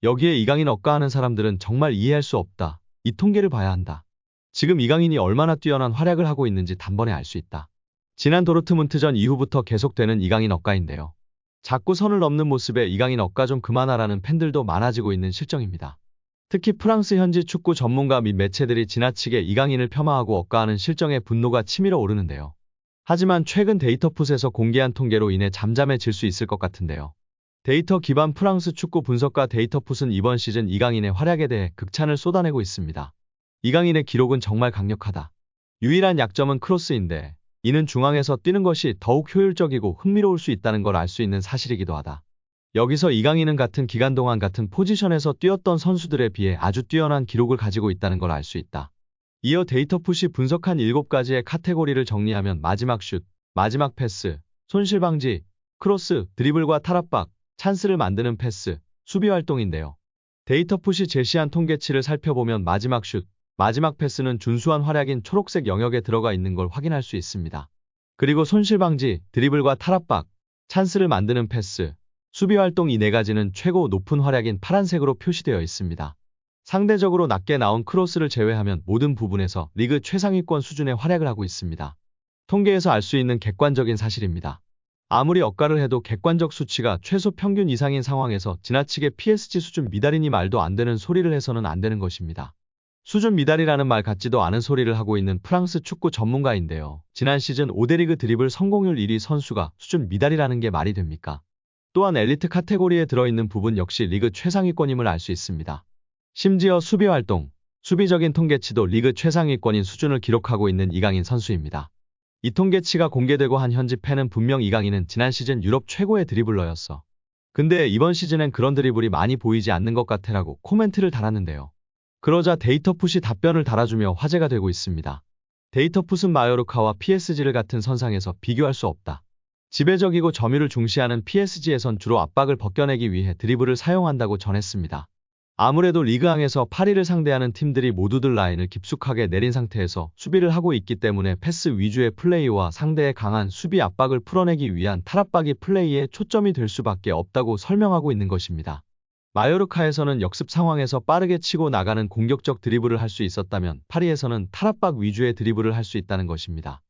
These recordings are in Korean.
여기에 이강인 억가하는 사람들은 정말 이해할 수 없다. 이 통계를 봐야 한다. 지금 이강인이 얼마나 뛰어난 활약을 하고 있는지 단번에 알 수 있다. 지난 도르트문트전 이후부터 계속되는 이강인 억가인데요. 자꾸 선을 넘는 모습에 이강인 억가 좀 그만하라는 팬들도 많아지고 있는 실정입니다. 특히 프랑스 현지 축구 전문가 및 매체들이 지나치게 이강인을 폄하하고 억가하는 실정에 분노가 치밀어 오르는데요. 하지만 최근 데이터풋에서 공개한 통계로 인해 잠잠해질 수 있을 것 같은데요. 데이터 기반 프랑스 축구 분석가 데이터풋은 이번 시즌 이강인의 활약에 대해 극찬을 쏟아내고 있습니다. 이강인의 기록은 정말 강력하다. 유일한 약점은 크로스인데 이는 중앙에서 뛰는 것이 더욱 효율적이고 흥미로울 수 있다는 걸 알 수 있는 사실이기도 하다. 여기서 이강인은 같은 기간 동안 같은 포지션에서 뛰었던 선수들에 비해 아주 뛰어난 기록을 가지고 있다는 걸 알 수 있다. 이어 데이터풋이 분석한 7가지의 카테고리를 정리하면 마지막 슛, 마지막 패스, 손실 방지, 크로스, 드리블과 탈압박, 찬스를 만드는 패스, 수비 활동인데요. 데이터풋이 제시한 통계치를 살펴보면 마지막 슛, 마지막 패스는 준수한 활약인 초록색 영역에 들어가 있는 걸 확인할 수 있습니다. 그리고 손실 방지, 드리블과 탈압박, 찬스를 만드는 패스, 수비 활동 이 4가지는 최고 높은 활약인 파란색으로 표시되어 있습니다. 상대적으로 낮게 나온 크로스를 제외하면 모든 부분에서 리그 최상위권 수준의 활약을 하고 있습니다. 통계에서 알 수 있는 객관적인 사실입니다. 아무리 억가를 해도 객관적 수치가 최소 평균 이상인 상황에서 지나치게 PSG 수준 미달이니 말도 안 되는 소리를 해서는 안 되는 것입니다. 수준 미달이라는 말 같지도 않은 소리를 하고 있는 프랑스 축구 전문가인데요. 지난 시즌 5대 리그 드리블 성공률 1위 선수가 수준 미달이라는 게 말이 됩니까? 또한 엘리트 카테고리에 들어있는 부분 역시 리그 최상위권임을 알 수 있습니다. 심지어 수비 활동, 수비적인 통계치도 리그 최상위권인 수준을 기록하고 있는 이강인 선수입니다. 이 통계치가 공개되고 한 현지 팬은 분명 이강인은 지난 시즌 유럽 최고의 드리블러였어. 근데 이번 시즌엔 그런 드리블이 많이 보이지 않는 것 같아라고 코멘트를 달았는데요. 그러자 데이터풋이 답변을 달아주며 화제가 되고 있습니다. 데이터풋은 마요르카와 PSG를 같은 선상에서 비교할 수 없다. 지배적이고 점유를 중시하는 PSG에선 주로 압박을 벗겨내기 위해 드리블을 사용한다고 전했습니다. 아무래도 리그앙에서 파리를 상대하는 팀들이 모두들 라인을 깊숙하게 내린 상태에서 수비를 하고 있기 때문에 패스 위주의 플레이와 상대의 강한 수비 압박을 풀어내기 위한 탈압박이 플레이에 초점이 될 수밖에 없다고 설명하고 있는 것입니다. 마요르카에서는 역습 상황에서 빠르게 치고 나가는 공격적 드리블을 할 수 있었다면 파리에서는 탈압박 위주의 드리블을 할 수 있다는 것입니다.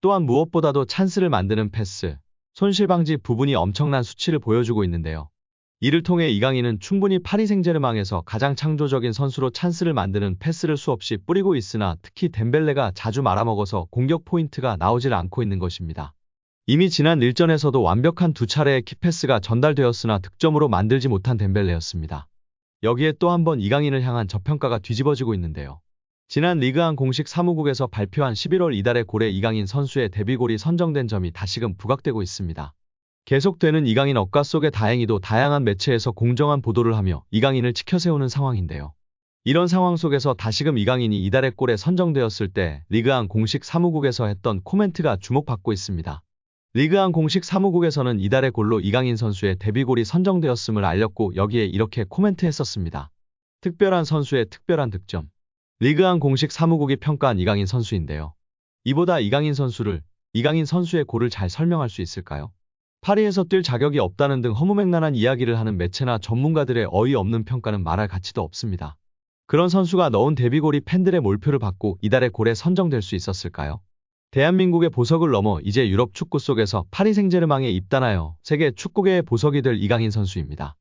또한 무엇보다도 찬스를 만드는 패스, 손실 방지 부분이 엄청난 수치를 보여주고 있는데요. 이를 통해 이강인은 충분히 파리 생제르맹에서 가장 창조적인 선수로 찬스를 만드는 패스를 수없이 뿌리고 있으나 특히 덴벨레가 자주 말아먹어서 공격 포인트가 나오질 않고 있는 것입니다. 이미 지난 일전에서도 완벽한 2차례의 키패스가 전달되었으나 득점으로 만들지 못한 덴벨레였습니다. 여기에 또 한 번 이강인을 향한 저평가가 뒤집어지고 있는데요. 지난 리그안 공식 사무국에서 발표한 11월 이달의 골에 이강인 선수의 데뷔골이 선정된 점이 다시금 부각되고 있습니다. 계속되는 이강인 억가 속에 다행히도 다양한 매체에서 공정한 보도를 하며 이강인을 치켜세우는 상황인데요. 이런 상황 속에서 다시금 이강인이 이달의 골에 선정되었을 때 리그안 공식 사무국에서 했던 코멘트가 주목받고 있습니다. 리그안 공식 사무국에서는 이달의 골로 이강인 선수의 데뷔골이 선정되었음을 알렸고 여기에 이렇게 코멘트했었습니다. 특별한 선수의 특별한 득점. 리그안 공식 사무국이 평가한 이강인 선수인데요. 이보다 이강인 선수의 골을 잘 설명할 수 있을까요? 파리에서 뛸 자격이 없다는 등 허무맹랑한 이야기를 하는 매체나 전문가들의 어이없는 평가는 말할 가치도 없습니다. 그런 선수가 넣은 데뷔골이 팬들의 몰표를 받고 이달의 골에 선정될 수 있었을까요? 대한민국의 보석을 넘어 이제 유럽 축구 속에서 파리 생제르맹에 입단하여 세계 축구계의 보석이 될 이강인 선수입니다.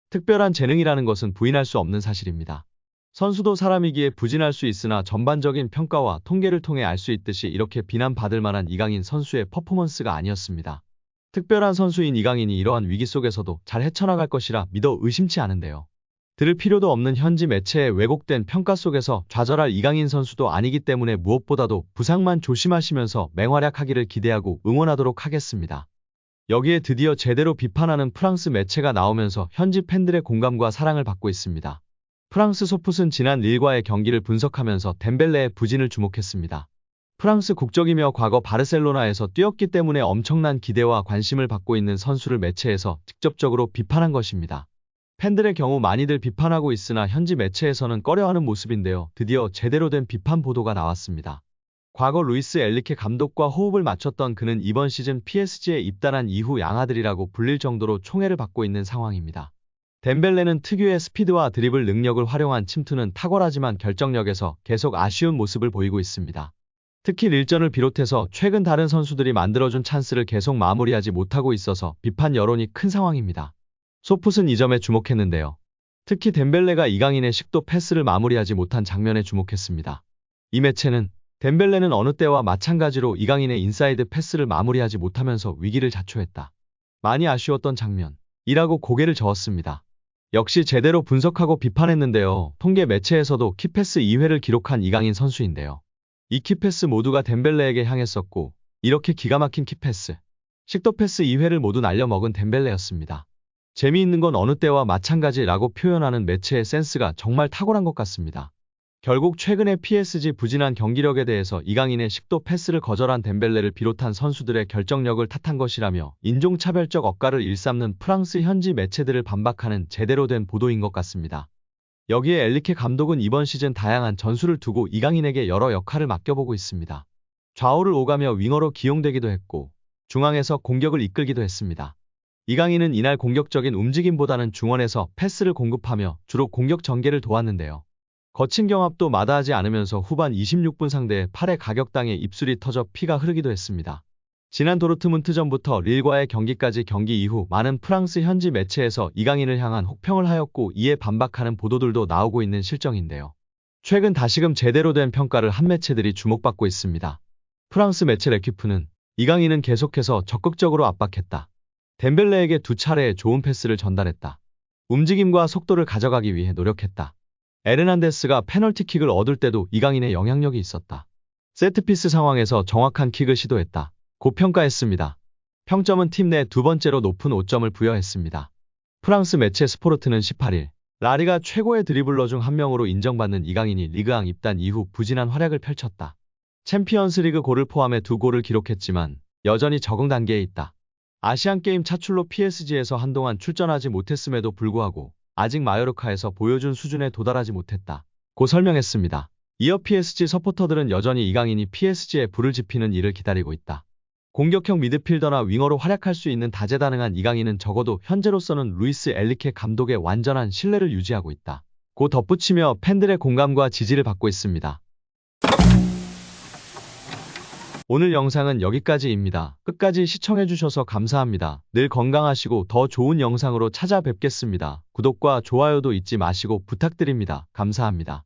특별한 재능이라는 것은 부인할 수 없는 사실입니다. 선수도 사람이기에 부진할 수 있으나 전반적인 평가와 통계를 통해 알 수 있듯이 이렇게 비난받을 만한 이강인 선수의 퍼포먼스가 아니었습니다. 특별한 선수인 이강인이 이러한 위기 속에서도 잘 헤쳐나갈 것이라 믿어 의심치 않은데요. 들을 필요도 없는 현지 매체의 왜곡된 평가 속에서 좌절할 이강인 선수도 아니기 때문에 무엇보다도 부상만 조심하시면서 맹활약하기를 기대하고 응원하도록 하겠습니다. 여기에 드디어 제대로 비판하는 프랑스 매체가 나오면서 현지 팬들의 공감과 사랑을 받고 있습니다. 프랑스 소풋은 지난 릴과의 경기를 분석하면서 덴벨레의 부진을 주목했습니다. 프랑스 국적이며 과거 바르셀로나에서 뛰었기 때문에 엄청난 기대와 관심을 받고 있는 선수를 매체에서 직접적으로 비판한 것입니다. 팬들의 경우 많이들 비판하고 있으나 현지 매체에서는 꺼려하는 모습인데요. 드디어 제대로 된 비판 보도가 나왔습니다. 과거 루이스 엘리케 감독과 호흡을 맞췄던 그는 이번 시즌 PSG에 입단한 이후 양아들이라고 불릴 정도로 총애를 받고 있는 상황입니다. 덴벨레는 특유의 스피드와 드리블 능력을 활용한 침투는 탁월하지만 결정력에서 계속 아쉬운 모습을 보이고 있습니다. 특히 릴전을 비롯해서 최근 다른 선수들이 만들어준 찬스를 계속 마무리하지 못하고 있어서 비판 여론이 큰 상황입니다. 소풋은 이 점에 주목했는데요. 특히 덴벨레가 이강인의 식도 패스를 마무리하지 못한 장면에 주목했습니다. 이 매체는 덴벨레는 어느 때와 마찬가지로 이강인의 인사이드 패스를 마무리하지 못하면서 위기를 자초했다. 많이 아쉬웠던 장면이라고 고개를 저었습니다. 역시 제대로 분석하고 비판했는데요. 통계 매체에서도 키패스 2회를 기록한 이강인 선수인데요. 이 키패스 모두가 덴벨레에게 향했었고 이렇게 기가 막힌 키패스, 식도 패스 2회를 모두 날려먹은 덴벨레였습니다. 재미있는 건 어느 때와 마찬가지라고 표현하는 매체의 센스가 정말 탁월한 것 같습니다. 결국 최근의 PSG 부진한 경기력에 대해서 이강인의 식도 패스를 거절한 덴벨레를 비롯한 선수들의 결정력을 탓한 것이라며 인종차별적 억가를 일삼는 프랑스 현지 매체들을 반박하는 제대로 된 보도인 것 같습니다. 여기에 엘리케 감독은 이번 시즌 다양한 전술을 두고 이강인에게 여러 역할을 맡겨보고 있습니다. 좌우를 오가며 윙어로 기용되기도 했고 중앙에서 공격을 이끌기도 했습니다. 이강인은 이날 공격적인 움직임보다는 중원에서 패스를 공급하며 주로 공격 전개를 도왔는데요. 거친 경합도 마다하지 않으면서 후반 26분 상대의 팔에 가격당해 입술이 터져 피가 흐르기도 했습니다. 지난 도르트문트전부터 릴과의 경기까지 경기 이후 많은 프랑스 현지 매체에서 이강인을 향한 혹평을 하였고 이에 반박하는 보도들도 나오고 있는 실정인데요. 최근 다시금 제대로 된 평가를 한 매체들이 주목받고 있습니다. 프랑스 매체 레퀴프는 이강인은 계속해서 적극적으로 압박했다. 덴벨레에게 두 차례의 좋은 패스를 전달했다. 움직임과 속도를 가져가기 위해 노력했다. 에르난데스가 페널티킥을 얻을 때도 이강인의 영향력이 있었다. 세트피스 상황에서 정확한 킥을 시도했다. 고 평가했습니다. 평점은 팀 내 두 번째로 높은 5점을 부여했습니다. 프랑스 매체 스포르트는 18일 라리가 최고의 드리블러 중 한 명으로 인정받는 이강인이 리그앙 입단 이후 부진한 활약을 펼쳤다. 챔피언스 리그 골을 포함해 2골을 기록했지만 여전히 적응 단계에 있다. 아시안게임 차출로 PSG에서 한동안 출전하지 못했음에도 불구하고 아직 마요르카에서 보여준 수준에 도달하지 못했다. 고 설명했습니다. 이어 PSG 서포터들은 여전히 이강인이 PSG에 불을 지피는 일을 기다리고 있다. 공격형 미드필더나 윙어로 활약할 수 있는 다재다능한 이강인은 적어도 현재로서는 루이스 엘리케 감독의 완전한 신뢰를 유지하고 있다. 고 덧붙이며 팬들의 공감과 지지를 받고 있습니다. 오늘 영상은 여기까지입니다. 끝까지 시청해주셔서 감사합니다. 늘 건강하시고 더 좋은 영상으로 찾아뵙겠습니다. 구독과 좋아요도 잊지 마시고 부탁드립니다. 감사합니다.